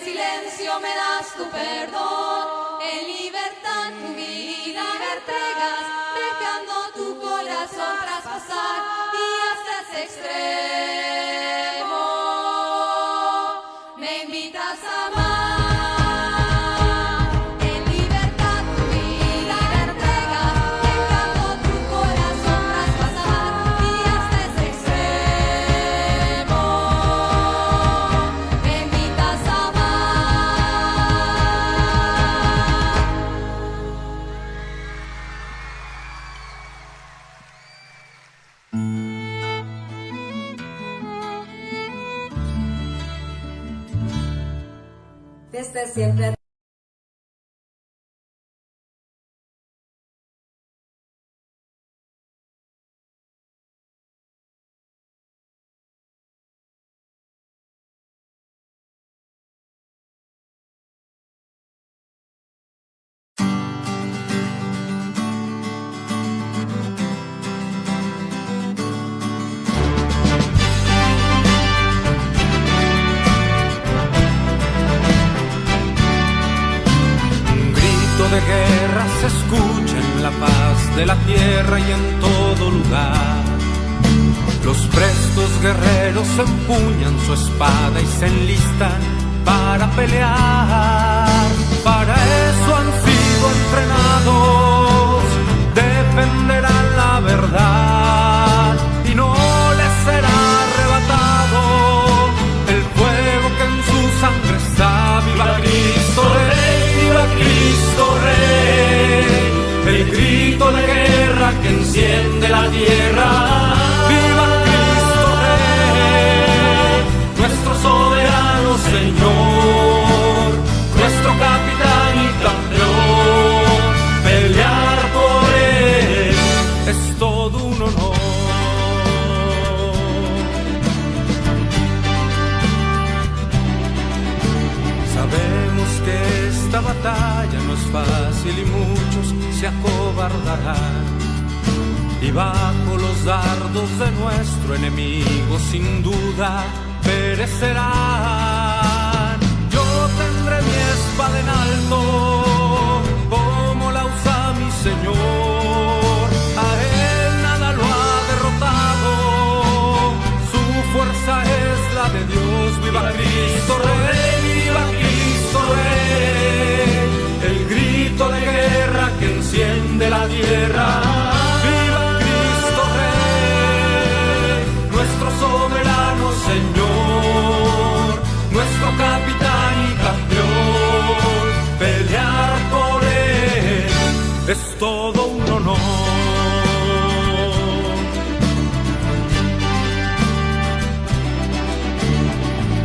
silencio me das tu perdón, en libertad tu vida me entregas, dejando tu corazón traspasar y hasta ese extremo me invitas a amar, en libertad tu vida me entregas, dejando tu corazón traspasar y hasta ese extremo me invitas a Desde siempre. De guerra se escucha en la paz de la tierra y en todo lugar. Los prestos guerreros empuñan su espada y se enlistan para pelear. Para eso han sido entrenados, defenderán la verdad y no les será arrebatado el fuego que en su sangre está. ¡Viva Cristo Rey! ¡Viva Cristo Rey! El grito de guerra que enciende la tierra. ¡Viva Cristo Rey! Nuestro soberano Señor, nuestro capitán y campeón. Pelear por él es todo un honor. Sabemos que esta batalla no es fácil y muchos se acobardarán, y bajo los dardos de nuestro enemigo sin duda perecerán. Yo tendré mi espada en alto como la usa mi Señor, a él nada lo ha derrotado, su fuerza es la de Dios. ¡Viva Cristo Rey! ¡Viva Cristo Rey! El grito de guerra que enciende la tierra. ¡Viva Cristo Rey! Nuestro soberano Señor, nuestro capitán y campeón. Pelear por él es todo un honor.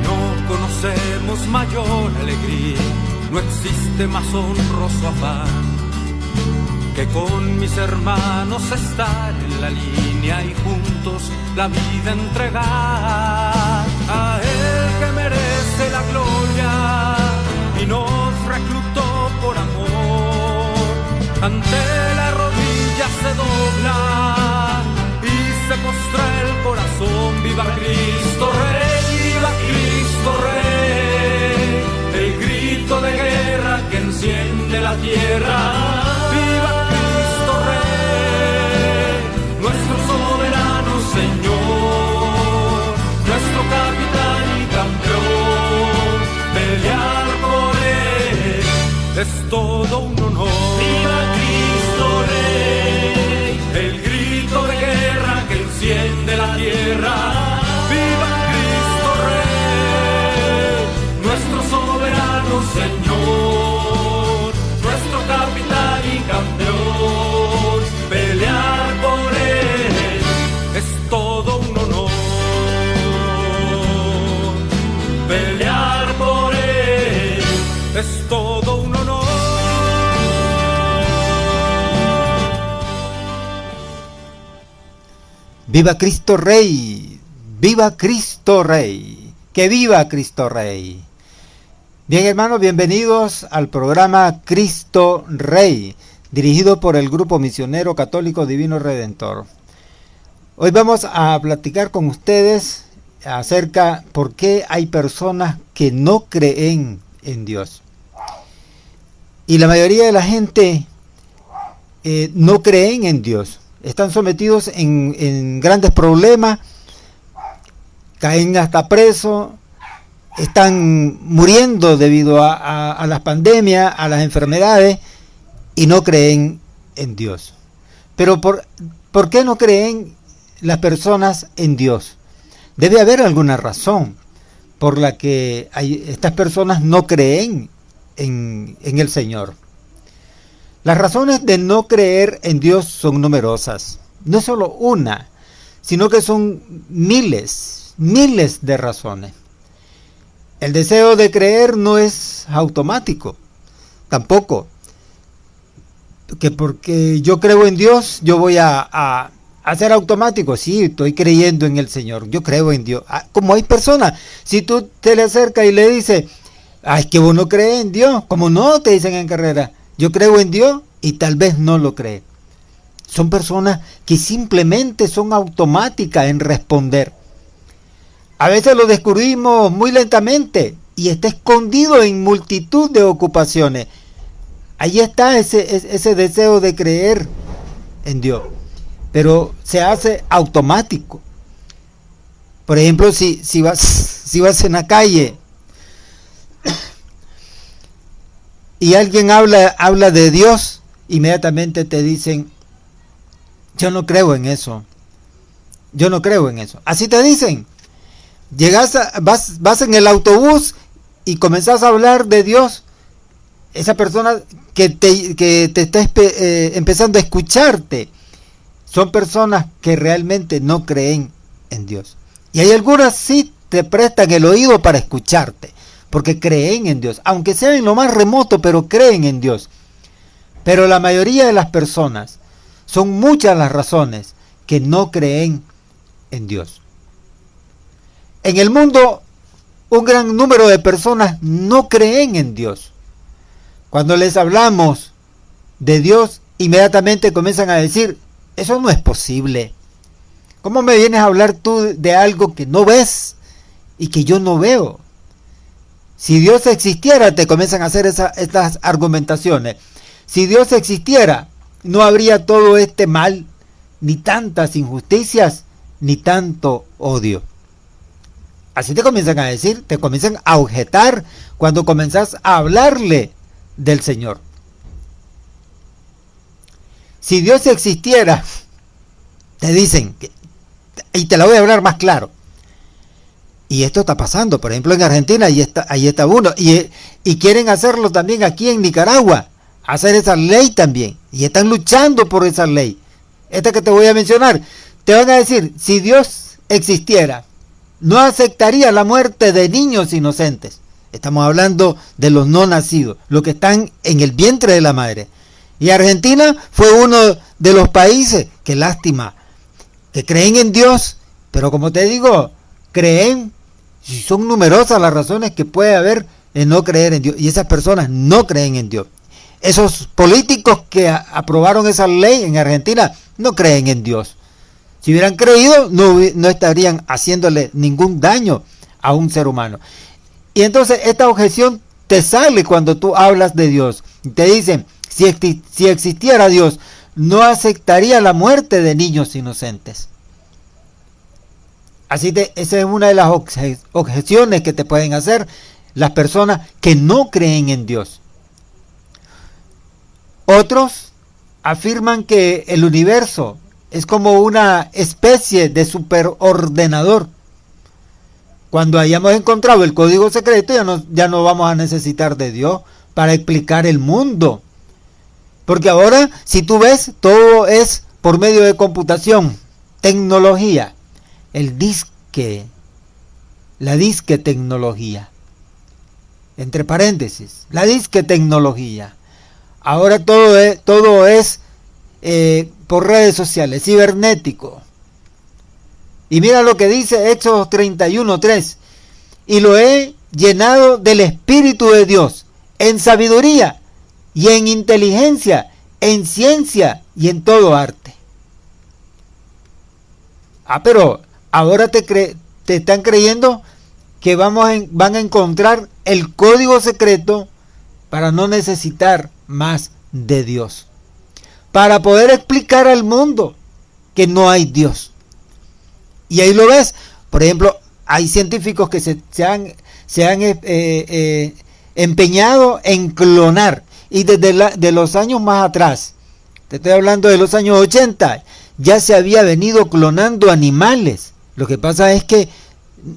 No conocemos mayor alegría, no existe más honroso afán que con mis hermanos estar en la línea y juntos la vida entregar. A él que merece la gloria y nos reclutó por amor, ante la rodilla se dobla y se postra el corazón. ¡Viva Cristo Rey! ¡Viva Cristo Rey! El grito de guerra que enciende la tierra. ¡Viva Cristo Rey! Nuestro soberano Señor, nuestro capitán y campeón. Pelear por él es todo un honor. ¡Viva Cristo Rey! El grito de guerra que enciende la tierra. ¡Viva Cristo Rey! Nuestro soberano Señor, nuestro capitán y campeón. Pelear por él es todo un honor. Pelear por él es todo un honor. ¡Viva Cristo Rey! ¡Viva Cristo Rey! ¡Que viva Cristo Rey! Bien, hermanos, bienvenidos al programa Cristo Rey, dirigido por el Grupo Misionero Católico Divino Redentor. Hoy vamos a platicar con ustedes acerca por qué hay personas que no creen en Dios. Y la mayoría de la gente no creen en Dios. Están sometidos en grandes problemas, caen hasta presos, están muriendo debido a las pandemias, a las enfermedades, y no creen en Dios. Pero ¿por qué no creen las personas en Dios? Debe haber alguna razón por la que estas personas no creen en el Señor. Las razones de no creer en Dios son numerosas. No es solo una, sino que son miles de razones. El deseo de creer no es automático, tampoco. Que porque yo creo en Dios, yo voy a ser automático. Sí, estoy creyendo en el Señor, yo creo en Dios. Como hay personas, si tú te le acercas y le dices, ay, que vos no crees en Dios, como no, te dicen en carrera, yo creo en Dios, y tal vez no lo cree. Son personas que simplemente son automáticas en responder. A veces lo descubrimos muy lentamente y está escondido en multitud de ocupaciones. Ahí está ese deseo de creer en Dios, pero se hace automático. Por ejemplo, si vas en la calle y alguien habla de Dios, inmediatamente te dicen, yo no creo en eso. Yo no creo en eso. Así te dicen. Vas en el autobús y comenzás a hablar de Dios. Esa persona que te está empezando a escucharte, son personas que realmente no creen en Dios. Y hay algunas sí te prestan el oído para escucharte, porque creen en Dios, aunque sea en lo más remoto, pero creen en Dios. Pero la mayoría de las personas, son muchas las razones que no creen en Dios. En el mundo, un gran número de personas no creen en Dios. Cuando les hablamos de Dios, inmediatamente comienzan a decir, eso no es posible. ¿Cómo me vienes a hablar tú de algo que no ves y que yo no veo? Si Dios existiera, te comienzan a hacer estas argumentaciones. Si Dios existiera, no habría todo este mal, ni tantas injusticias, ni tanto odio. Así te comienzan a decir, te comienzan a objetar cuando comenzás a hablarle del Señor. Si Dios existiera, te dicen, y te la voy a hablar más claro, y esto está pasando, por ejemplo en Argentina, ahí está uno, y quieren hacerlo también aquí en Nicaragua, hacer esa ley también, y están luchando por esa ley. Esta que te voy a mencionar, te van a decir, si Dios existiera, no aceptaría la muerte de niños inocentes. Estamos hablando de los no nacidos, los que están en el vientre de la madre. Y Argentina fue uno de los países, qué lástima, que creen en Dios, pero como te digo, creen, y son numerosas las razones que puede haber en no creer en Dios, y esas personas no creen en Dios. Esos políticos que aprobaron esa ley en Argentina no creen en Dios. Si hubieran creído, no estarían haciéndole ningún daño a un ser humano. Y entonces esta objeción te sale cuando tú hablas de Dios. Te dicen, si existiera Dios, no aceptaría la muerte de niños inocentes. Así que esa es una de las objeciones que te pueden hacer las personas que no creen en Dios. Otros afirman que el universo es como una especie de superordenador. Cuando hayamos encontrado el código secreto, ya no vamos a necesitar de Dios para explicar el mundo. Porque ahora, si tú ves, todo es por medio de computación, tecnología. La disque tecnología. Entre paréntesis, la disque tecnología. Ahora todo es por redes sociales, cibernético. Y mira lo que dice Éxodo 31:3. Y lo he llenado del Espíritu de Dios, en sabiduría y en inteligencia, en ciencia y en todo arte. Pero ahora te te están creyendo que van a encontrar el código secreto para no necesitar más de Dios, para poder explicar al mundo que no hay Dios. Y ahí lo ves. Por ejemplo, hay científicos que se han empeñado en clonar, y desde de los años más atrás, te estoy hablando de los años 80, ya se había venido clonando animales. Lo que pasa es que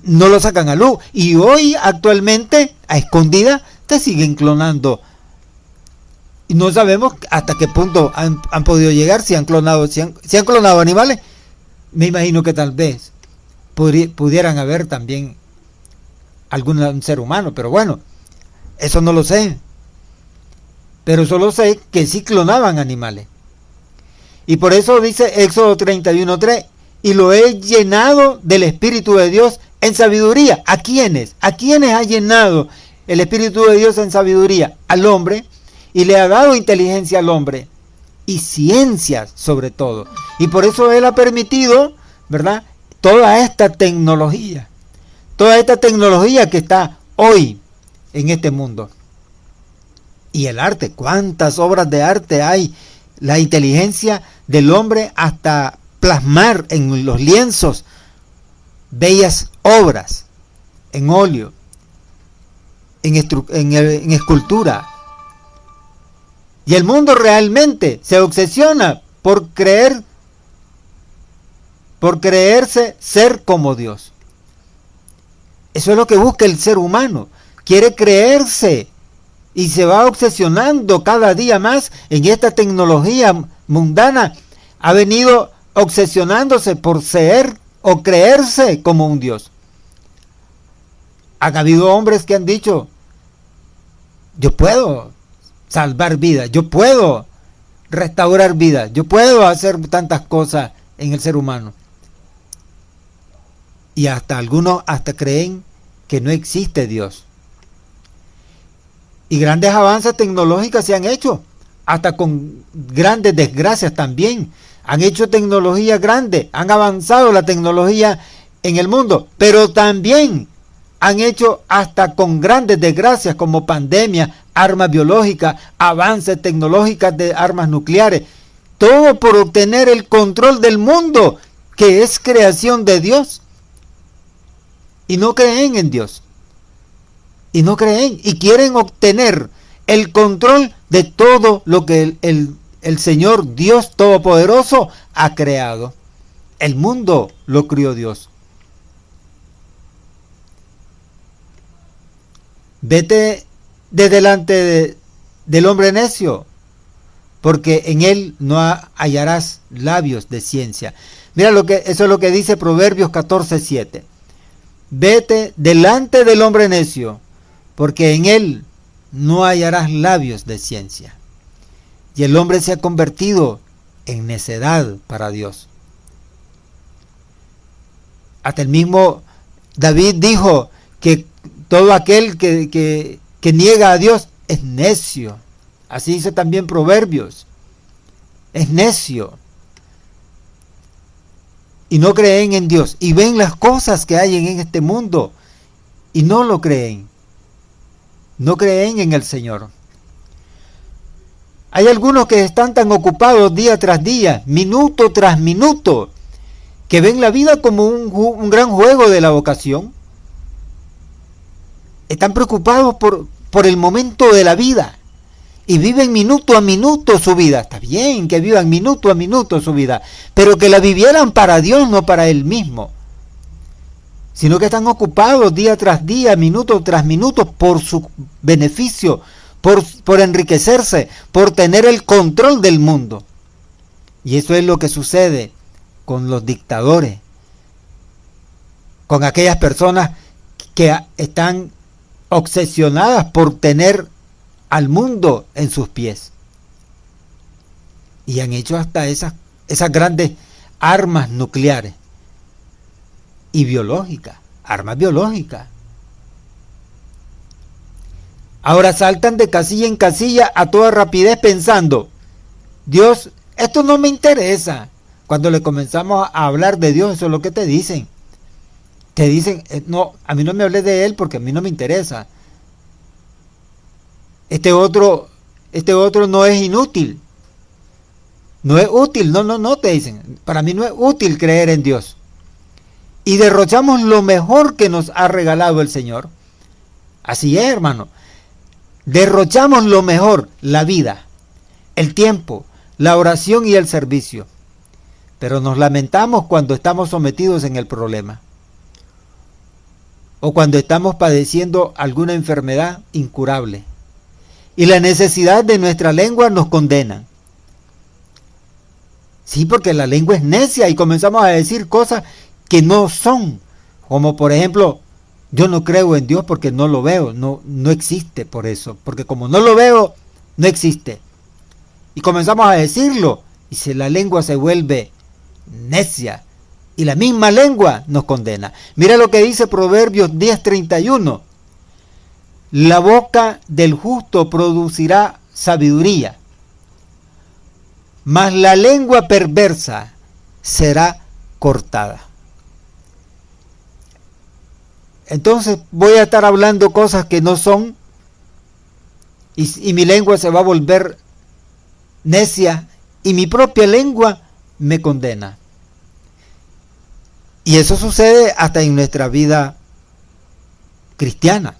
no lo sacan a luz, y hoy actualmente a escondida te siguen clonando, y no sabemos hasta qué punto han podido llegar. Si han clonado animales, me imagino que tal vez pudieran haber también algún ser humano, pero bueno, eso no lo sé. Pero solo sé que sí clonaban animales. Y por eso dice Éxodo 31:3, y lo he llenado del Espíritu de Dios en sabiduría. ¿A quiénes? ¿A quiénes ha llenado el Espíritu de Dios en sabiduría? Al hombre, y le ha dado inteligencia al hombre, y ciencias sobre todo. Y por eso Él ha permitido, ¿verdad?, toda esta tecnología que está hoy en este mundo. Y el arte, cuántas obras de arte hay, la inteligencia del hombre hasta plasmar en los lienzos bellas obras, en óleo, en escultura. Y el mundo realmente se obsesiona por creerse ser como Dios. Eso es lo que busca el ser humano. Quiere creerse y se va obsesionando cada día más en esta tecnología mundana. Ha venido obsesionándose por ser o creerse como un Dios. Han habido hombres que han dicho: yo puedo salvar vidas, yo puedo restaurar vidas, yo puedo hacer tantas cosas en el ser humano. Y algunos creen que no existe Dios. Y grandes avances tecnológicos se han hecho, hasta con grandes desgracias también. Han hecho tecnología grande, han avanzado la tecnología en el mundo, pero también han hecho hasta con grandes desgracias como pandemias, armas biológicas, avances tecnológicos de armas nucleares. Todo por obtener el control del mundo, que es creación de Dios. Y no creen en Dios. Y no creen, y quieren obtener el control de todo lo que el Señor Dios Todopoderoso ha creado. El mundo lo crió Dios. Vete de delante del hombre necio, porque en él no hallarás labios de ciencia. Mira eso es lo que dice Proverbios 14:7. Vete delante del hombre necio, porque en él no hallarás labios de ciencia. Y el hombre se ha convertido en necedad para Dios. Hasta el mismo David dijo que todo aquel que niega a Dios es necio. Así dice también Proverbios. Es necio. Y no creen en Dios. Y ven las cosas que hay en este mundo y no lo creen. No creen en el Señor. Hay algunos que están tan ocupados día tras día, minuto tras minuto, que ven la vida como un gran juego de la vocación. Están preocupados por el momento de la vida y viven minuto a minuto su vida. Está bien que vivan minuto a minuto su vida, pero que la vivieran para Dios, no para Él mismo. Sino que están ocupados día tras día, minuto tras minuto, por su beneficio, por enriquecerse, por tener el control del mundo. Y eso es lo que sucede con los dictadores, con aquellas personas que están obsesionadas por tener al mundo en sus pies. Y han hecho hasta esas grandes armas nucleares y biológicas, armas biológicas. Ahora saltan de casilla en casilla a toda rapidez pensando: Dios, esto no me interesa. Cuando le comenzamos a hablar de Dios, eso es lo que te dicen. te dicen, no, a mí no me hables de él porque a mí no me interesa. Este otro no es inútil. No es útil, no, te dicen. Para mí no es útil creer en Dios. Y derrochamos lo mejor que nos ha regalado el Señor. Así es, hermano. Derrochamos lo mejor, la vida, el tiempo, la oración y el servicio. Pero nos lamentamos cuando estamos sometidos en el problema. O cuando estamos padeciendo alguna enfermedad incurable. Y la necesidad de nuestra lengua nos condena. Sí, porque la lengua es necia y comenzamos a decir cosas que no son. Como por ejemplo, yo no creo en Dios porque no lo veo, no existe por eso. Porque como no lo veo, no existe. Y comenzamos a decirlo y si la lengua se vuelve necia y la misma lengua nos condena. Mira lo que dice Proverbios 10:31. La boca del justo producirá sabiduría, mas la lengua perversa será cortada. Entonces voy a estar hablando cosas que no son y mi lengua se va a volver necia y mi propia lengua me condena. Y eso sucede hasta en nuestra vida cristiana.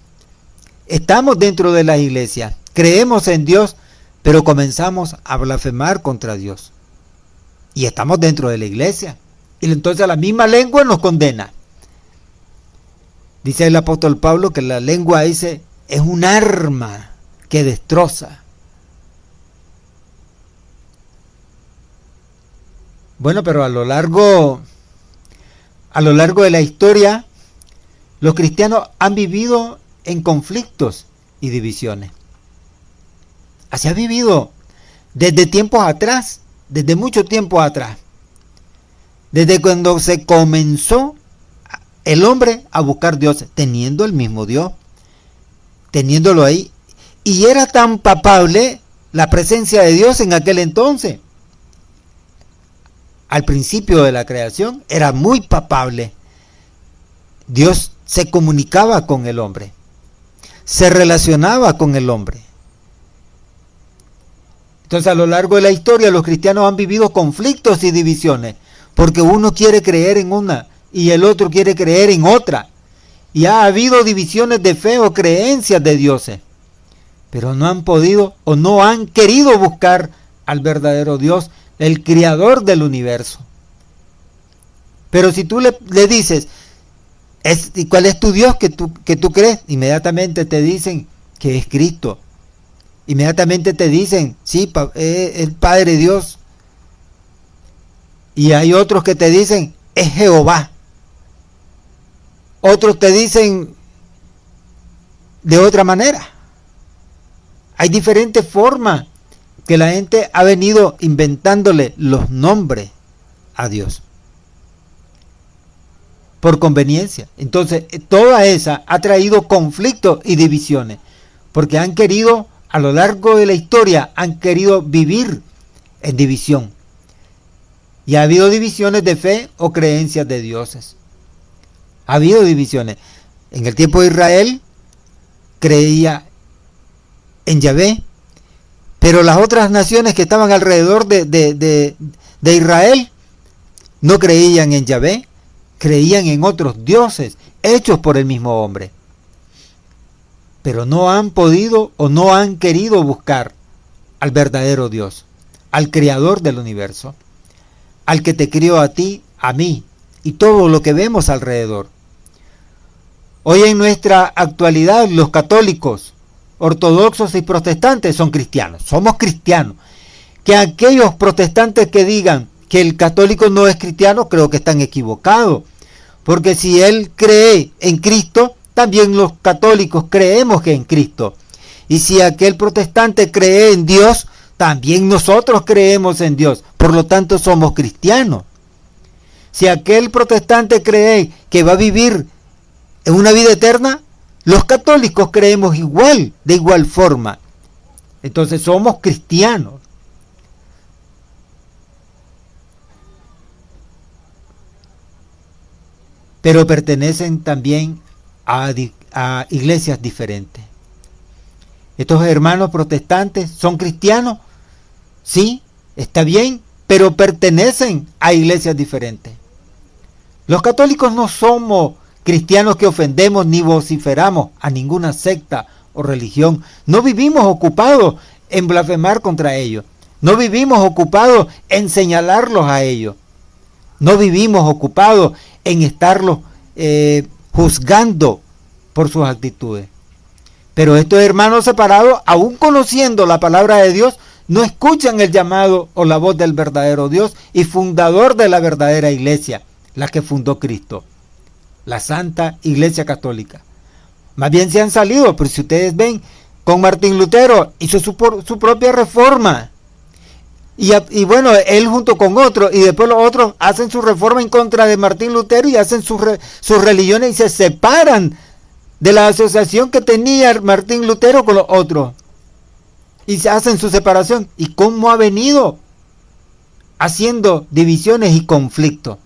Estamos dentro de la iglesia, creemos en Dios, pero comenzamos a blasfemar contra Dios. Y estamos dentro de la iglesia. Y entonces la misma lengua nos condena. Dice el apóstol Pablo que la lengua es un arma que destroza. Bueno, pero a lo largo de la historia, los cristianos han vivido en conflictos y divisiones. Así ha vivido desde tiempos atrás, desde mucho tiempo atrás. Desde cuando se comenzó el hombre a buscar Dios, teniendo el mismo Dios, teniéndolo ahí. Y era tan palpable la presencia de Dios en aquel entonces. Al principio de la creación era muy palpable. Dios se comunicaba con el hombre, se relacionaba con el hombre. Entonces a lo largo de la historia los cristianos han vivido conflictos y divisiones, porque uno quiere creer en una y el otro quiere creer en otra. Y ha habido divisiones de fe o creencias de dioses, pero no han podido o no han querido buscar al verdadero Dios, el creador del universo. Pero si tú le dices, ¿cuál es tu Dios que tú crees? Inmediatamente te dicen que es Cristo. Inmediatamente te dicen, sí, el Padre Dios. Y hay otros que te dicen, es Jehová. Otros te dicen de otra manera. Hay diferentes formas que la gente ha venido inventándole los nombres a Dios por conveniencia. Entonces, toda esa ha traído conflictos y divisiones, porque han querido, a lo largo de la historia, han querido vivir en división. Y ha habido divisiones de fe o creencias de dioses. Ha habido divisiones. En el tiempo de Israel, creía en Yahvé, pero las otras naciones que estaban alrededor de Israel no creían en Yahvé, creían en otros dioses hechos por el mismo hombre. Pero no han podido o no han querido buscar al verdadero Dios, al creador del universo, al que te crió a ti, a mí y todo lo que vemos alrededor. Hoy en nuestra actualidad los católicos, ortodoxos y protestantes son cristianos, somos cristianos. Que aquellos protestantes que digan que el católico no es cristiano, creo que están equivocados, porque si él cree en Cristo, también los católicos creemos que en Cristo. Y si aquel protestante cree en Dios, también nosotros creemos en Dios, por lo tanto somos cristianos. Si aquel protestante cree que va a vivir en una vida eterna, los católicos creemos igual, de igual forma. Entonces somos cristianos. pero pertenecen también a iglesias diferentes. Estos hermanos protestantes son cristianos, sí, está bien, pero pertenecen a iglesias diferentes. Los católicos no somos cristianos que ofendemos ni vociferamos a ninguna secta o religión. No vivimos ocupados en blasfemar contra ellos. No vivimos ocupados en señalarlos a ellos. No vivimos ocupados en estarlos juzgando por sus actitudes. Pero estos hermanos separados, aún conociendo la palabra de Dios, no escuchan el llamado o la voz del verdadero Dios y fundador de la verdadera iglesia, la que fundó Cristo, la Santa Iglesia Católica. Más bien se han salido, pero si ustedes ven, con Martín Lutero hizo su propia reforma. Y bueno, él junto con otros, y después los otros hacen su reforma en contra de Martín Lutero y hacen sus religiones y se separan de la asociación que tenía Martín Lutero con los otros. Y se hacen su separación. ¿Y cómo ha venido haciendo divisiones y conflictos?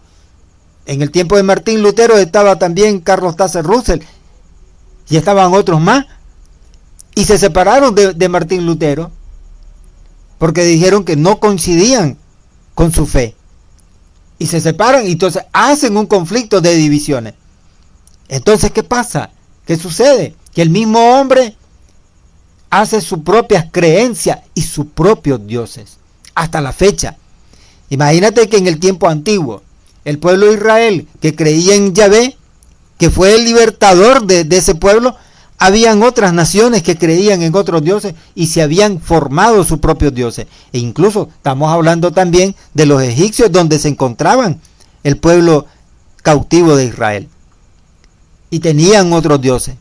En el tiempo de Martín Lutero estaba también Carlos Taze Russell y estaban otros más. Y se separaron de Martín Lutero porque dijeron que no coincidían con su fe. Y se separan y entonces hacen un conflicto de divisiones. Entonces, ¿qué pasa? ¿Qué sucede? Que el mismo hombre hace sus propias creencias y sus propios dioses. Hasta la fecha. Imagínate que en el tiempo antiguo, el pueblo de Israel que creía en Yahvé, que fue el libertador de ese pueblo, habían otras naciones que creían en otros dioses y se habían formado sus propios dioses. E incluso estamos hablando también de los egipcios, donde se encontraban el pueblo cautivo de Israel. Y tenían otros dioses.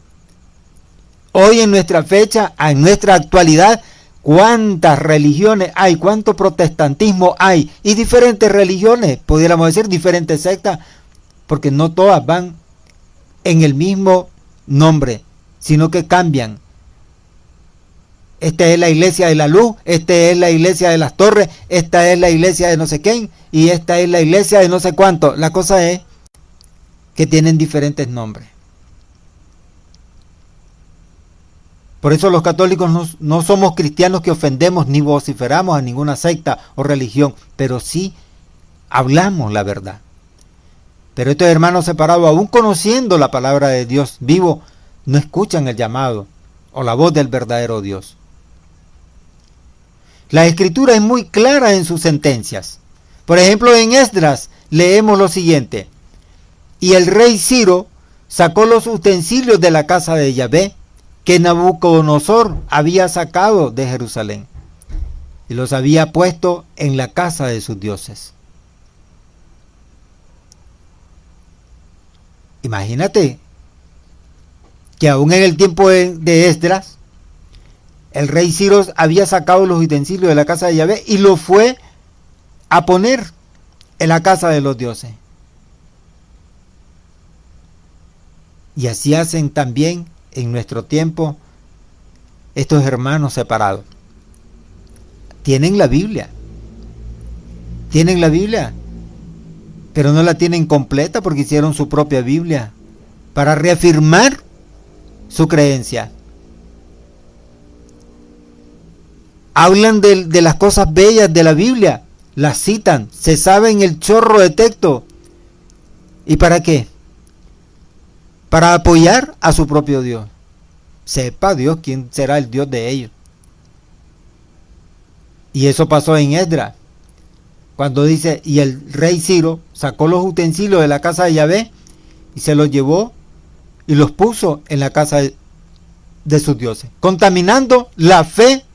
Hoy en nuestra fecha, en nuestra actualidad, cuántas religiones hay, cuánto protestantismo hay, y diferentes religiones, pudiéramos decir, diferentes sectas, porque no todas van en el mismo nombre, sino que cambian. Esta es la iglesia de la luz, esta es la iglesia de las torres, esta es la iglesia de no sé quién, y esta es la iglesia de no sé cuánto. La cosa es que tienen diferentes nombres. Por eso los católicos no somos cristianos que ofendemos ni vociferamos a ninguna secta o religión, pero sí hablamos la verdad. Pero estos hermanos separados, aún conociendo la palabra de Dios vivo, no escuchan el llamado o la voz del verdadero Dios. La Escritura es muy clara en sus sentencias. Por ejemplo, en Esdras leemos lo siguiente: y el rey Ciro sacó los utensilios de la casa de Yahvé, que Nabucodonosor había sacado de Jerusalén, y los había puesto en la casa de sus dioses. Imagínate que aún en el tiempo de Esdras, el rey Ciro había sacado los utensilios de la casa de Yahvé y los fue a poner en la casa de los dioses. Y así hacen también en nuestro tiempo estos hermanos separados. Tienen la Biblia, pero no la tienen completa porque hicieron su propia Biblia para reafirmar su creencia. Hablan de las cosas bellas de la Biblia, las citan, se saben el chorro de texto. ¿Y para qué? Para apoyar a su propio Dios. Sepa Dios quién será el Dios de ellos. Y eso pasó en Esdras, cuando dice: y el rey Ciro sacó los utensilios de la casa de Yahvé y se los llevó y los puso en la casa de sus dioses, contaminando la fe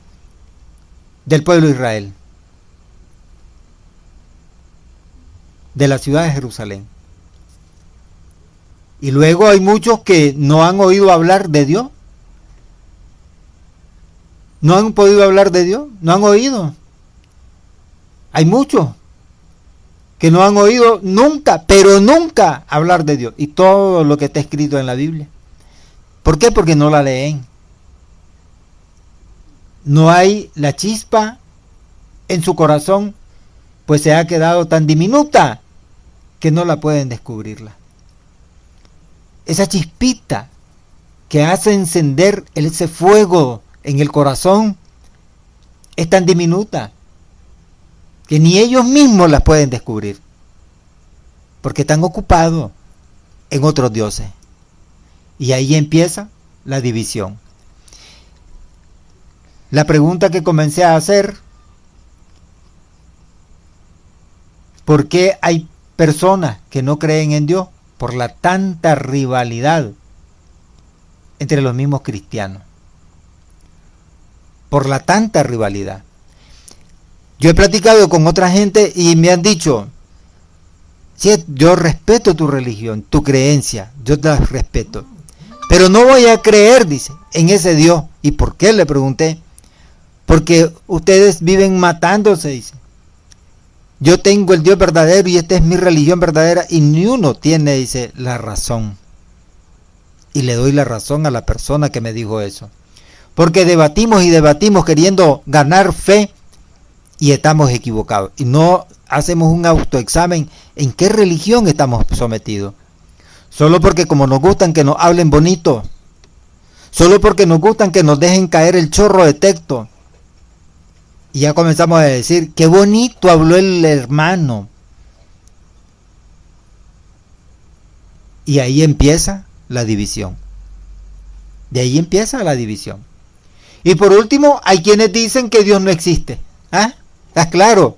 del pueblo de Israel, de la ciudad de Jerusalén. Y luego hay muchos que no han oído hablar de Dios. No han podido hablar de Dios, no han oído. Hay muchos que no han oído nunca, pero nunca hablar de Dios. Y todo lo que está escrito en la Biblia. ¿Por qué? Porque no la leen. No hay la chispa en su corazón, pues se ha quedado tan diminuta que no la pueden descubrirla. esa chispita que hace encender ese fuego en el corazón es tan diminuta que ni ellos mismos las pueden descubrir, porque están ocupados en otros dioses. Y ahí empieza la división. La pregunta que comencé a hacer: ¿por qué hay personas que no creen en Dios? Por la tanta rivalidad entre los mismos cristianos. Por la tanta rivalidad. Yo he platicado con otra gente y me han dicho: sí, yo respeto tu religión, tu creencia, yo te la respeto, pero no voy a creer, dice, en ese Dios. ¿Y por qué?, le pregunté. Porque ustedes viven matándose, dice. Yo tengo el Dios verdadero y esta es mi religión verdadera, y ni uno tiene, dice, la razón. Y le doy la razón a la persona que me dijo eso. Porque debatimos y debatimos queriendo ganar fe y estamos equivocados. Y no hacemos un autoexamen en qué religión estamos sometidos. Solo porque como nos gustan que nos hablen bonito. Solo porque nos gustan que nos dejen caer el chorro de texto. Y ya comenzamos a decir: qué bonito habló el hermano. Y ahí empieza la división. De ahí empieza la división. Y por último, hay quienes dicen que Dios no existe. ¿Ah? ¿Está claro?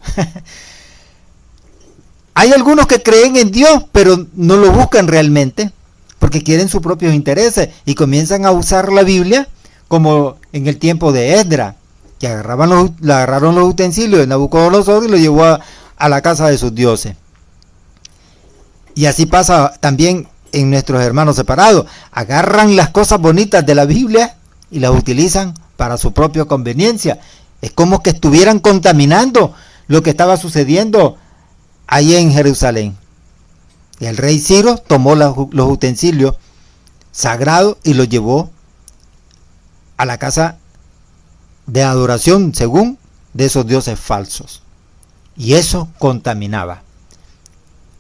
Hay algunos que creen en Dios, pero no lo buscan realmente, porque quieren sus propios intereses y comienzan a usar la Biblia como en el tiempo de Esdras, que agarraron los utensilios de Nabucodonosor y lo llevó a la casa de sus dioses. Y así pasa también en nuestros hermanos separados. Agarran las cosas bonitas de la Biblia y las utilizan para su propia conveniencia. Es como que estuvieran contaminando lo que estaba sucediendo ahí en Jerusalén. Y el rey Ciro tomó los utensilios sagrados y los llevó a la casa de adoración, según de esos dioses falsos. Y eso contaminaba.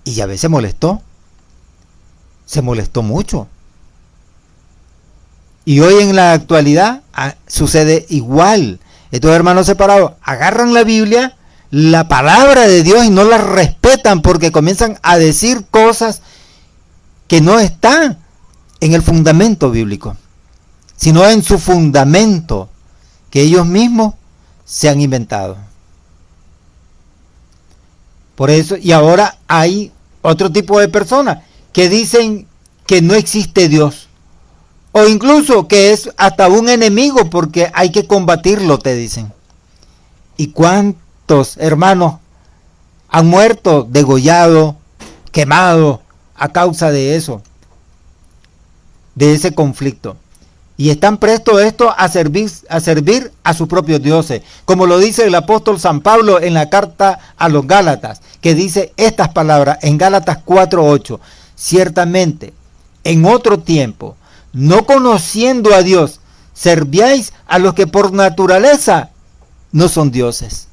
Y Yahvé se molestó mucho. Y hoy en la actualidad sucede igual. Estos hermanos separados agarran la Biblia, la palabra de Dios, y no la respetan porque comienzan a decir cosas que no están en el fundamento bíblico, sino en su fundamento que ellos mismos se han inventado. Por eso, y ahora hay otro tipo de personas que dicen que no existe Dios, o incluso que es hasta un enemigo porque hay que combatirlo, te dicen. ¿Y cuántos hermanos han muerto, degollados, quemados a causa de eso, de ese conflicto? Y están prestos a servir a sus propios dioses, como lo dice el apóstol San Pablo en la carta a los Gálatas, que dice estas palabras en Gálatas 4:8: ciertamente, en otro tiempo, no conociendo a Dios, servíais a los que por naturaleza no son dioses.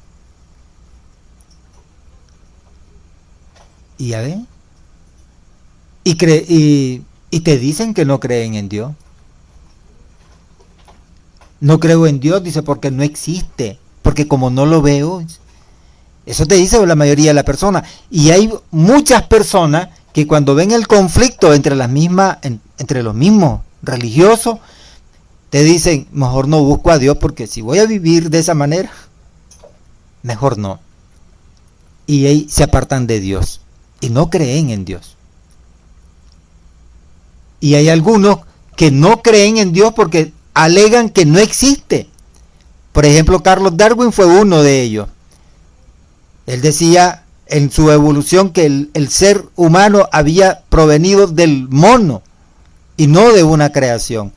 ¿Y ya ven? Y te dicen que no creen en Dios. No creo en Dios, dice, porque no existe, porque como no lo veo. Eso te dice la mayoría de las personas. Y hay muchas personas que cuando ven el conflicto entre los mismos religiosos, te dicen: mejor no busco a Dios, porque si voy a vivir de esa manera, mejor no. Y ahí se apartan de Dios y no creen en Dios. Y hay algunos que no creen en Dios porque alegan que no existe. Por ejemplo, Carlos Darwin fue uno de ellos. Él decía en su evolución que el ser humano había provenido del mono y no de una creación.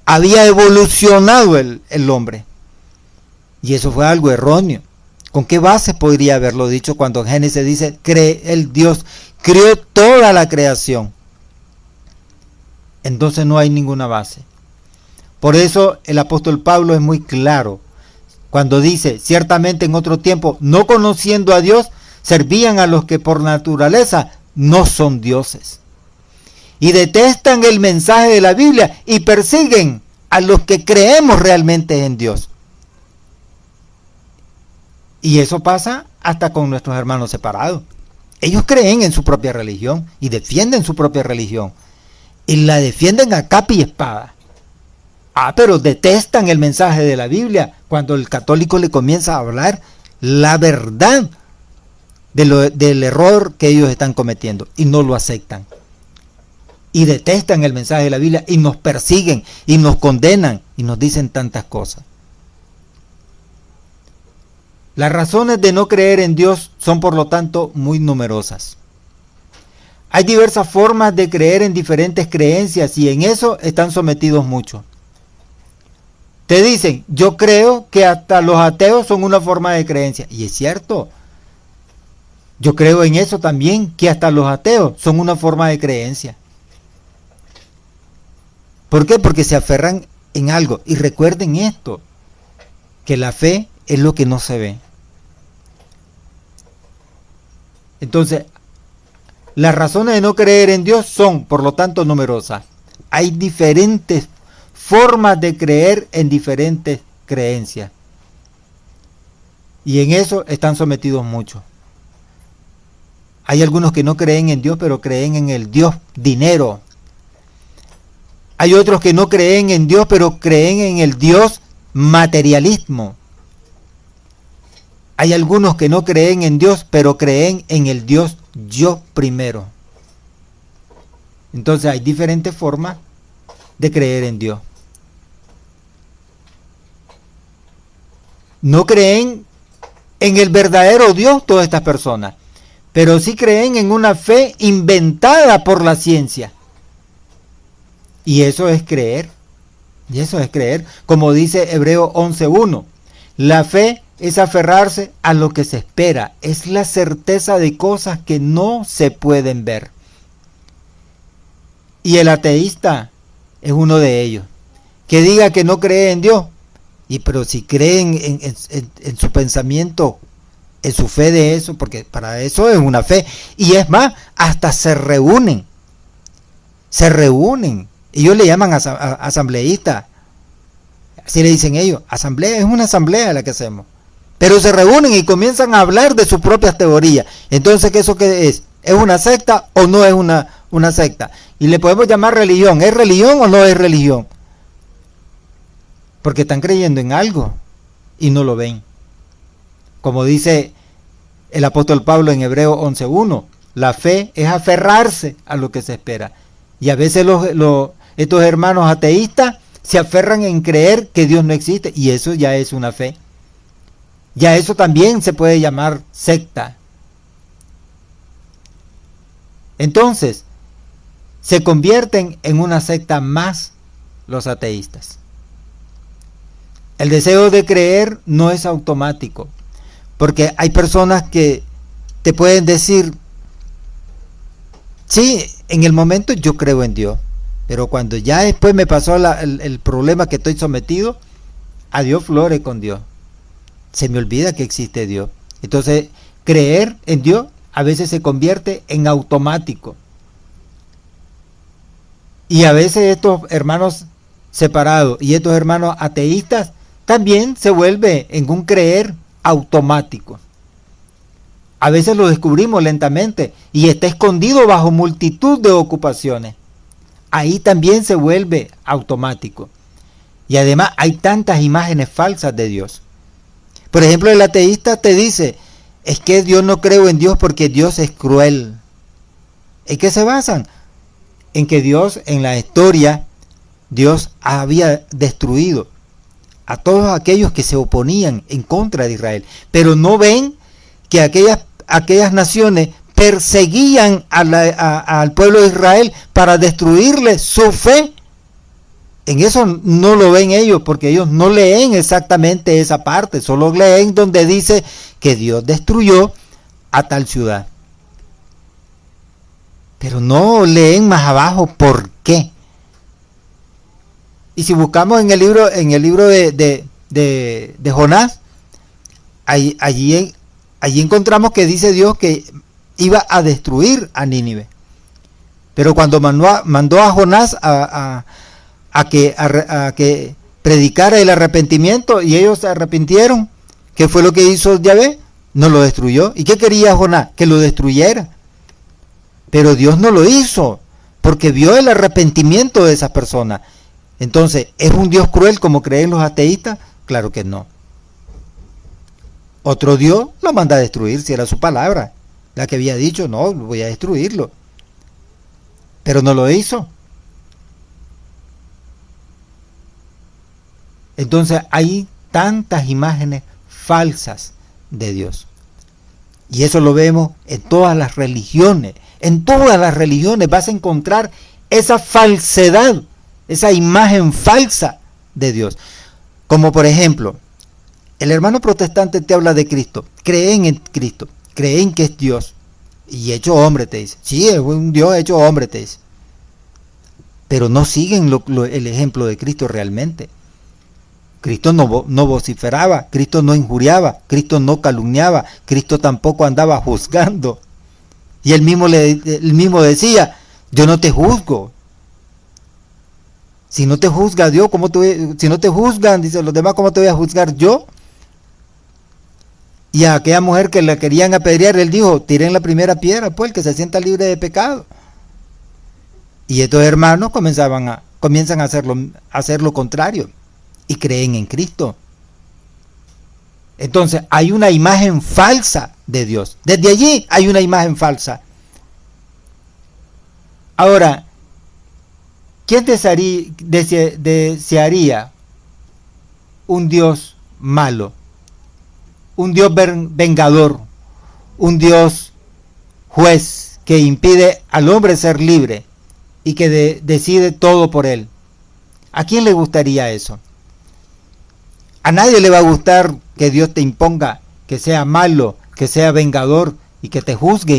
Había evolucionado el hombre. Y eso fue algo erróneo. ¿Con qué base podría haberlo dicho cuando en Génesis dice: el Dios creó toda la creación? Entonces no hay ninguna base. Por eso el apóstol Pablo es muy claro cuando dice: ciertamente en otro tiempo, no conociendo a Dios, servían a los que por naturaleza no son dioses. y detestan el mensaje de la Biblia y persiguen a los que creemos realmente en Dios. Y eso pasa hasta con nuestros hermanos separados. Ellos creen en su propia religión y defienden su propia religión. Y la defienden a capa y espada. Pero detestan el mensaje de la Biblia cuando el católico le comienza a hablar la verdad del error que ellos están cometiendo y no lo aceptan. Y detestan el mensaje de la Biblia y nos persiguen y nos condenan y nos dicen tantas cosas. Las razones de no creer en Dios son, por lo tanto, muy numerosas. Hay diversas formas de creer en diferentes creencias y en eso están sometidos muchos. Te dicen, yo creo que hasta los ateos son una forma de creencia. Y es cierto. Yo creo en eso también, que hasta los ateos son una forma de creencia. ¿Por qué? Porque se aferran en algo. Y recuerden esto, que la fe es lo que no se ve. Entonces, las razones de no creer en Dios son, por lo tanto, numerosas. Hay diferentes formas de creer en diferentes creencias. Y en eso están sometidos muchos. Hay algunos que no creen en Dios, pero creen en el Dios dinero. Hay otros que no creen en Dios, pero creen en el Dios materialismo. Hay algunos que no creen en Dios, pero creen en el Dios yo primero. Entonces hay diferentes formas de creer en Dios. No creen en el verdadero Dios todas estas personas, pero sí creen en una fe inventada por la ciencia. Y eso es creer. Y eso es creer. Como dice Hebreos 11:1. La fe es aferrarse a lo que se espera. Es la certeza de cosas que no se pueden ver. Y el ateísta es uno de ellos. Que diga que no cree en Dios. Pero si creen en su pensamiento, en su fe de eso, porque para eso es una fe. Y es más, hasta se reúnen. Se reúnen. Ellos le llaman asambleístas. Así le dicen ellos. Asamblea es una asamblea la que hacemos. Pero se reúnen y comienzan a hablar de sus propias teorías. Entonces, ¿qué eso qué es? ¿Es una secta o no es una secta? Y le podemos llamar religión. ¿Es religión o no es religión? Porque están creyendo en algo y no lo ven. Como dice el apóstol Pablo en Hebreos 11:1, la fe es aferrarse a lo que se espera. Y a veces estos hermanos ateístas se aferran en creer que Dios no existe, y eso ya es una fe. Ya eso también se puede llamar secta. Entonces, se convierten en una secta más los ateístas. El deseo de creer no es automático, porque hay personas que te pueden decir, sí, en el momento yo creo en Dios, pero cuando ya después me pasó el problema que estoy sometido, adiós flores con Dios. Se me olvida que existe Dios. Entonces, creer en Dios a veces se convierte en automático. Y a veces estos hermanos separados y estos hermanos ateístas también se vuelve en un creer automático. A veces lo descubrimos lentamente y está escondido bajo multitud de ocupaciones. Ahí también se vuelve automático. Y además hay tantas imágenes falsas de Dios. Por ejemplo, el ateísta te dice, es que Dios no creo en Dios porque Dios es cruel. ¿En qué se basan? En que Dios, en la historia, Dios había destruido a todos aquellos que se oponían en contra de Israel. Pero no ven que aquellas naciones perseguían al pueblo de Israel para destruirle su fe. En eso no lo ven ellos, porque ellos no leen exactamente esa parte, solo leen donde dice que Dios destruyó a tal ciudad. Pero no leen más abajo por qué. Y si buscamos en el libro de Jonás, allí encontramos que dice Dios que iba a destruir a Nínive. Pero cuando mandó a Jonás a que predicara el arrepentimiento y ellos se arrepintieron, ¿qué fue lo que hizo Yahvé? No lo destruyó. ¿Y qué quería Jonás? Que lo destruyera. Pero Dios no lo hizo, porque vio el arrepentimiento de esas personas. Entonces, ¿es un Dios cruel como creen los ateístas? Claro que no. Otro Dios lo manda a destruir, si era su palabra, la que había dicho, no, voy a destruirlo. Pero no lo hizo. Entonces hay tantas imágenes falsas de Dios. Y eso lo vemos en todas las religiones. En todas las religiones vas a encontrar esa falsedad, esa imagen falsa de Dios. Como por ejemplo, el hermano protestante te habla de Cristo. Creen en Cristo, creen que es Dios. Y hecho hombre, te dice. Sí, es un Dios hecho hombre, te dice. Pero no siguen el ejemplo de Cristo realmente. Cristo no vociferaba, Cristo no injuriaba, Cristo no calumniaba, Cristo tampoco andaba juzgando. Y él mismo decía, yo no te juzgo. Si no te juzga Dios, si no te juzgan, dice los demás, ¿cómo te voy a juzgar yo? Y a aquella mujer que la querían apedrear, él dijo, tiren la primera piedra, pues, que se sienta libre de pecado. Y estos hermanos comienzan a hacer lo contrario. Y creen en Cristo. Entonces hay una imagen falsa de Dios. Desde allí hay una imagen falsa. Ahora, ¿quién desearía un Dios malo? Un Dios vengador, un Dios juez que impide al hombre ser libre y que decide todo por él. ¿A quién le gustaría eso? A nadie le va a gustar que Dios te imponga, que sea malo, que sea vengador y que te juzgue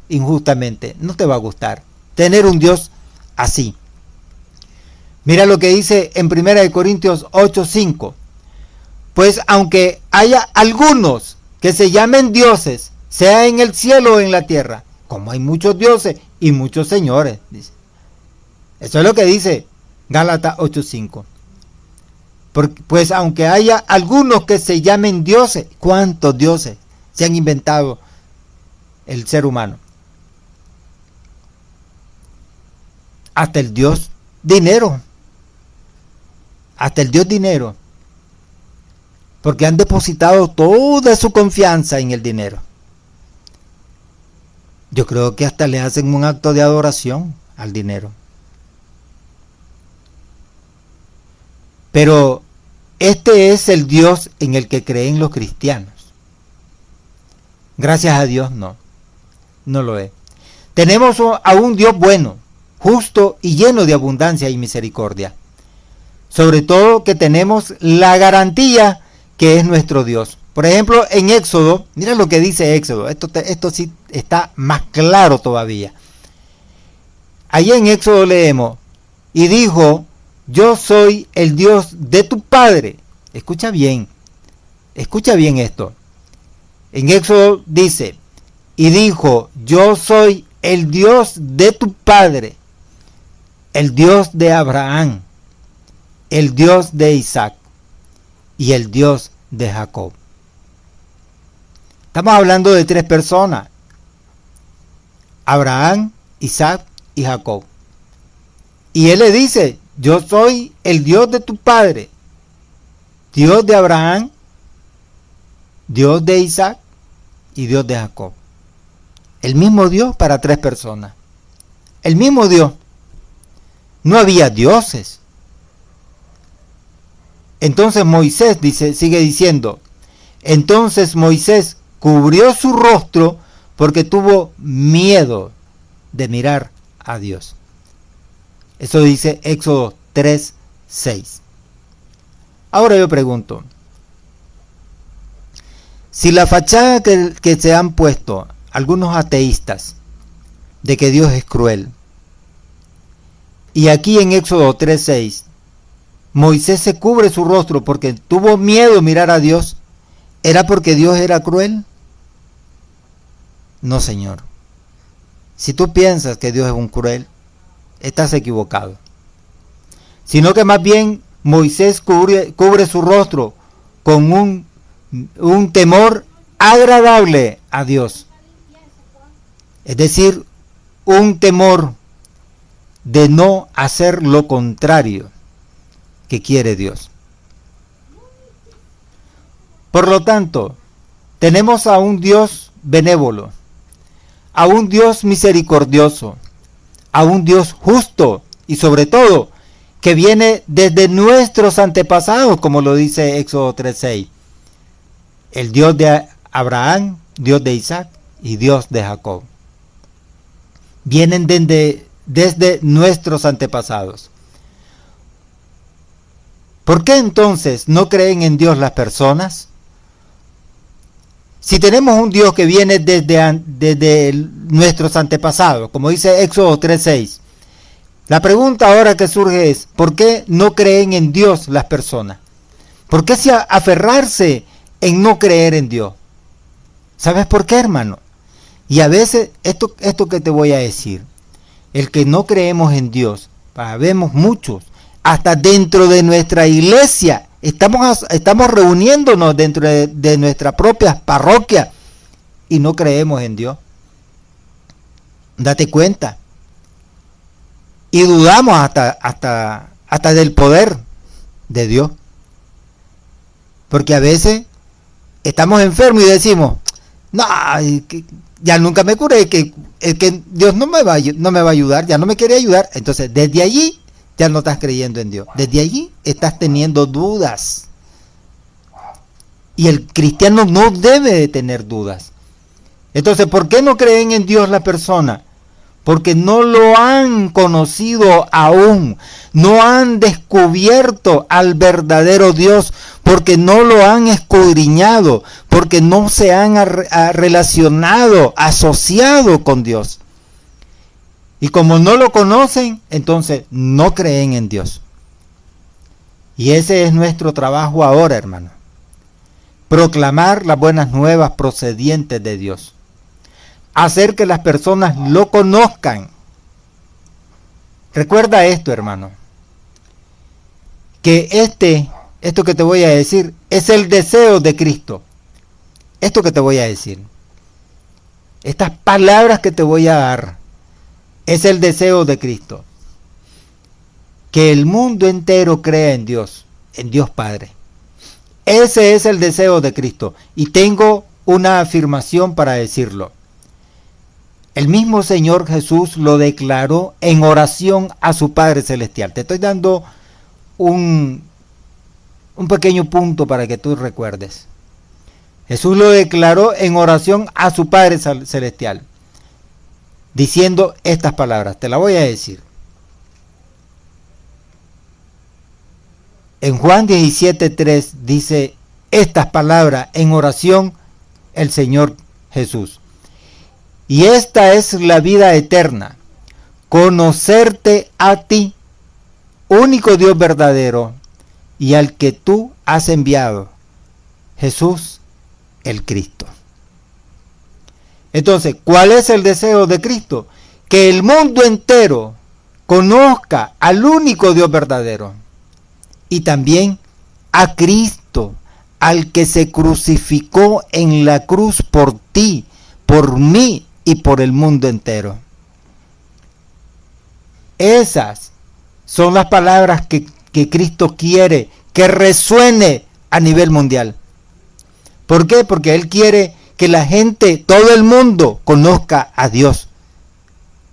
injustamente. No te va a gustar tener un Dios así. Mira lo que dice en 1 Corintios 8:5. Pues aunque haya algunos que se llamen dioses, sea en el cielo o en la tierra, como hay muchos dioses y muchos señores, dice. Eso es lo que dice Gálatas 8:5. Pues aunque haya algunos que se llamen dioses, ¿cuántos dioses se han inventado el ser humano? Hasta el Dios dinero. Hasta el Dios dinero. Porque han depositado toda su confianza en el dinero. Yo creo que hasta le hacen un acto de adoración al dinero. Pero este es el Dios en el que creen los cristianos. Gracias a Dios no lo es. Tenemos a un Dios bueno, justo y lleno de abundancia y misericordia. Sobre todo que tenemos la garantía que es nuestro Dios. Por ejemplo, en Éxodo, mira lo que dice Éxodo, esto sí está más claro todavía. Allí en Éxodo leemos, y dijo, yo soy el Dios de tu padre. Escucha bien esto. En Éxodo dice, y dijo, yo soy el Dios de tu padre, el Dios de Abraham, el Dios de Isaac y el Dios de Jacob. Estamos hablando de tres personas, Abraham, Isaac y Jacob. Y él le dice, yo soy el Dios de tu padre, Dios de Abraham, Dios de Isaac y Dios de Jacob. El mismo Dios para tres personas. El mismo Dios. No había dioses. Entonces Moisés sigue diciendo, entonces Moisés cubrió su rostro porque tuvo miedo de mirar a Dios. Eso dice Éxodo 3:6. Ahora yo pregunto, si la fachada que se han puesto algunos ateístas de que Dios es cruel, y aquí en Éxodo 3:6, Moisés se cubre su rostro porque tuvo miedo de mirar a Dios, ¿era porque Dios era cruel? No, Señor. Si tú piensas que Dios es un cruel, estás equivocado. Sino que más bien Moisés cubre su rostro con un temor agradable a Dios. Es decir, un temor de no hacer lo contrario que quiere Dios. Por lo tanto, tenemos a un Dios benévolo, a un Dios misericordioso, a un Dios justo y sobre todo que viene desde nuestros antepasados, como lo dice Éxodo 3:6. El Dios de Abraham, Dios de Isaac y Dios de Jacob. Vienen desde nuestros antepasados. ¿Por qué entonces no creen en Dios las personas? Si tenemos un Dios que viene desde nuestros antepasados, como dice Éxodo 3:6, la pregunta ahora que surge es, ¿por qué no creen en Dios las personas? ¿Por qué aferrarse en no creer en Dios? ¿Sabes por qué, hermano? Y a veces, esto que te voy a decir, el que no creemos en Dios, vemos muchos, hasta dentro de nuestra iglesia, estamos reuniéndonos dentro de nuestra propia parroquia y no creemos en Dios. Date cuenta. Y dudamos hasta del poder de Dios. Porque a veces estamos enfermos y decimos, no, ya nunca me curé, que Dios no me va a ayudar, ya no me quiere ayudar. Entonces, desde allí ya no estás creyendo en Dios. Desde allí estás teniendo dudas. Y el cristiano no debe de tener dudas. Entonces, ¿por qué no creen en Dios la persona? Porque no lo han conocido aún, no han descubierto al verdadero Dios, porque no lo han escudriñado, porque no se han relacionado, asociado con Dios. Y como no lo conocen, entonces no creen en Dios. Y ese es nuestro trabajo ahora, hermano. Proclamar las buenas nuevas procedientes de Dios. Hacer que las personas lo conozcan. Recuerda esto, hermano, que esto que te voy a decir es el deseo de Cristo. Esto que te voy a decir, estas palabras que te voy a dar, es el deseo de Cristo. Que el mundo entero crea en Dios Padre. Ese es el deseo de Cristo. Y tengo una afirmación para decirlo. El mismo Señor Jesús lo declaró en oración a su Padre Celestial. Te estoy dando un pequeño punto para que tú recuerdes. Jesús lo declaró en oración a su Padre Celestial, diciendo estas palabras. Te las voy a decir. En Juan 17:3 dice estas palabras en oración el Señor Jesús. Y esta es la vida eterna, conocerte a ti, único Dios verdadero, y al que tú has enviado, Jesús el Cristo. Entonces, ¿cuál es el deseo de Cristo? Que el mundo entero conozca al único Dios verdadero y también a Cristo, al que se crucificó en la cruz por ti, por mí y por el mundo entero. Esas son las palabras que Cristo quiere que resuene a nivel mundial. ¿Por qué? Porque Él quiere que la gente, todo el mundo, conozca a Dios.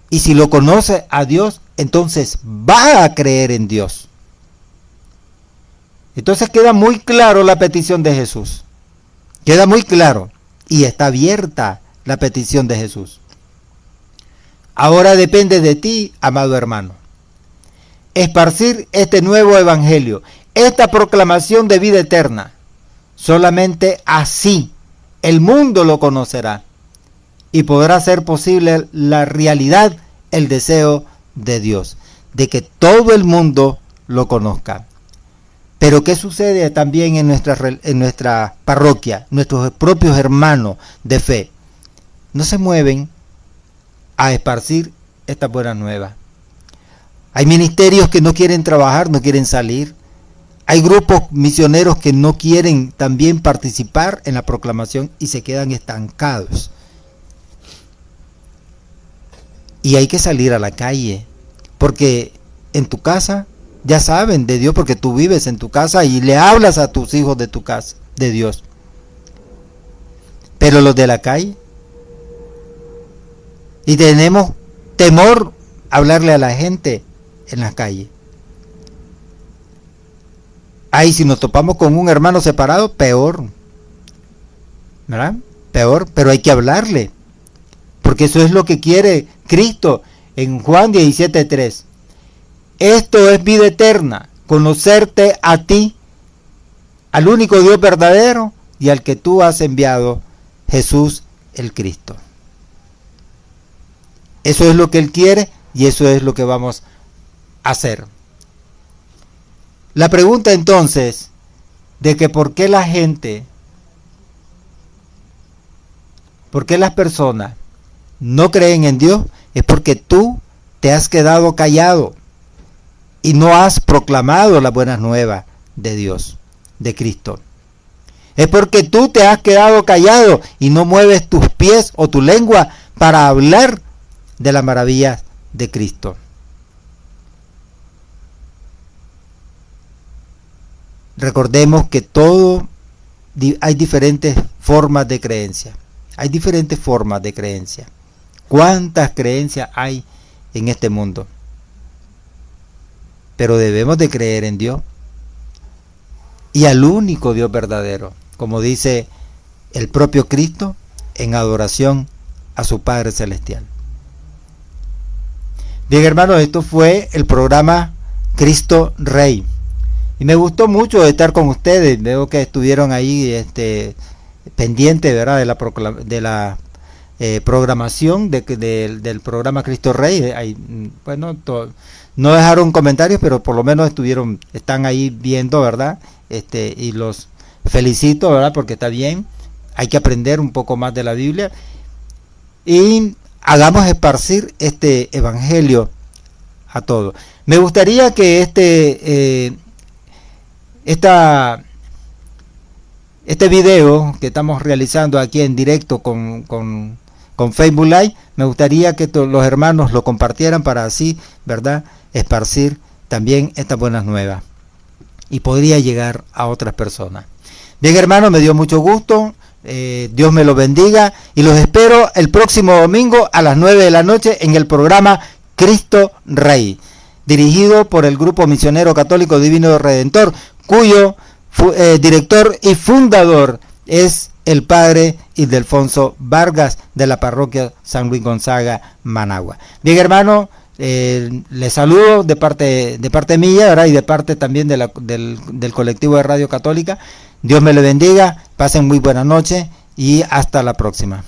Y si lo conoce a Dios, entonces va a creer en Dios. Entonces queda muy claro la petición de Jesús. Queda muy claro. Y está abierta la petición de Jesús. Ahora depende de ti, amado hermano, esparcir este nuevo evangelio, esta proclamación de vida eterna. Solamente así el mundo lo conocerá y podrá ser posible la realidad, el deseo de Dios, de que todo el mundo lo conozca. Pero ¿qué sucede también en nuestra parroquia? Nuestros propios hermanos de fe no se mueven a esparcir esta buena nueva. Hay ministerios que no quieren trabajar, no quieren salir. Hay grupos misioneros que no quieren también participar en la proclamación y se quedan estancados. Y hay que salir a la calle, porque en tu casa ya saben de Dios, porque tú vives en tu casa y le hablas a tus hijos de tu casa, de Dios. Pero los de la calle, y tenemos temor a hablarle a la gente en la calle. Ahí si nos topamos con un hermano separado, peor, ¿verdad? Peor, pero hay que hablarle, porque eso es lo que quiere Cristo en Juan 17:3. Esto es vida eterna, conocerte a ti, al único Dios verdadero y al que tú has enviado, Jesús el Cristo. Eso es lo que Él quiere y eso es lo que vamos a hacer. La pregunta entonces de que por qué la gente, por qué las personas no creen en Dios, es porque tú te has quedado callado y no has proclamado las buenas nuevas de Dios, de Cristo. Es porque tú te has quedado callado y no mueves tus pies o tu lengua para hablar de las maravillas de Cristo. Recordemos que hay diferentes formas de creencia. Hay diferentes formas de creencia. ¿Cuántas creencias hay en este mundo? Pero debemos de creer en Dios y al único Dios verdadero, como dice el propio Cristo en adoración a su Padre Celestial. Bien, hermanos, esto fue el programa Cristo Rey. Y me gustó mucho estar con ustedes. Veo que estuvieron ahí pendientes, ¿verdad?, de la programación del programa Cristo Rey. Bueno, no dejaron comentarios, pero por lo menos están ahí viendo, ¿verdad? Y los felicito, ¿verdad?, porque está bien. Hay que aprender un poco más de la Biblia. Y hagamos esparcir este evangelio a todos. Me gustaría que este video que estamos realizando aquí en directo con Facebook Live, me gustaría que los hermanos lo compartieran para así, ¿verdad?, esparcir también estas buenas nuevas y podría llegar a otras personas. Bien, hermanos, me dio mucho gusto. Dios me los bendiga y los espero el próximo domingo a las 9 de la noche en el programa Cristo Rey, dirigido por el Grupo Misionero Católico Divino Redentor, cuyo director y fundador es el padre Ildefonso Vargas, de la parroquia San Luis Gonzaga, Managua. Bien, hermano, les saludo de parte mía, ¿verdad?, y de parte también del colectivo de Radio Católica. Dios me le bendiga, pasen muy buena noche y hasta la próxima.